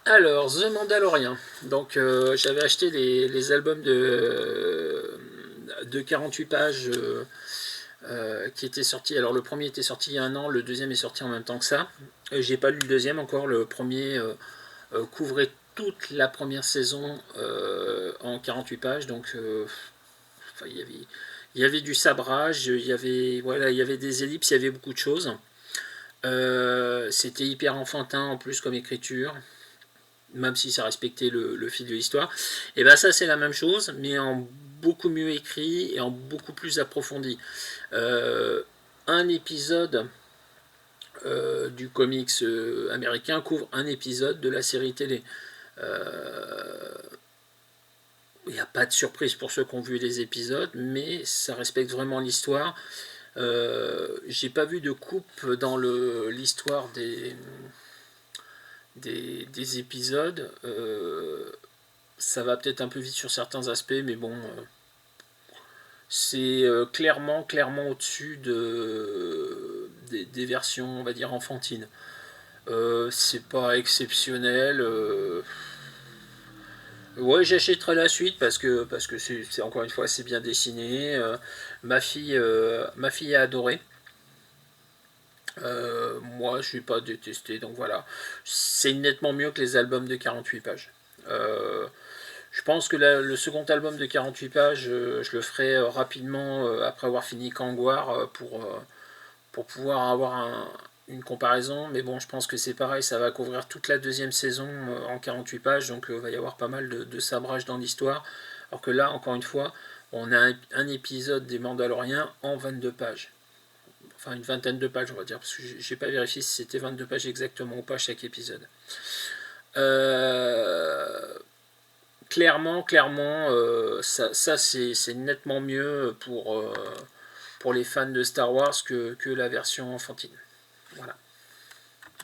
Alors, The Mandalorian. Donc, j'avais acheté les albums de 48 pages qui étaient sortis. Alors, le premier était sorti il y a un an, le deuxième est sorti en même temps que ça. J'ai pas lu le deuxième encore. Le premier couvrait toute la première saison en 48 pages. Donc, enfin, il y avait du sabrage, voilà, il y avait des ellipses, il y avait beaucoup de choses. C'était hyper enfantin en plus comme écriture, même si ça respectait le fil de l'histoire. Et bien ça c'est la même chose, mais en beaucoup mieux écrit et en beaucoup plus approfondi. Euh, un épisode du comics américain couvre un épisode de la série télé. Euh, Il n'y a pas de surprise pour ceux qui ont vu les épisodes, mais ça respecte vraiment l'histoire. J'ai pas vu de coupe dans l'histoire des épisodes. Ça va peut-être un peu vite sur certains aspects, mais bon, c'est clairement au-dessus des versions, on va dire, enfantines. C'est pas exceptionnel. Ouais, j'achèterai la suite parce que c'est encore une fois c'est bien dessiné. Ma fille a adoré. Moi, je n'ai pas détesté, donc voilà. C'est nettement mieux que les albums de 48 pages. Euh, je pense que le second album de 48 pages, je le ferai rapidement après avoir fini Kangwar pour pouvoir avoir une comparaison. Mais bon, je pense que c'est pareil, ça va couvrir toute la deuxième saison en 48 pages, donc il va y avoir pas mal de sabrage dans l'histoire. Alors que là, encore une fois, on a un épisode des Mandaloriens en 22 pages. Enfin, une vingtaine de pages, on va dire, parce que j'ai pas vérifié si c'était 22 pages exactement ou pas chaque épisode. Euh, clairement, ça c'est nettement mieux pour les fans de Star Wars que la version enfantine. Voilà.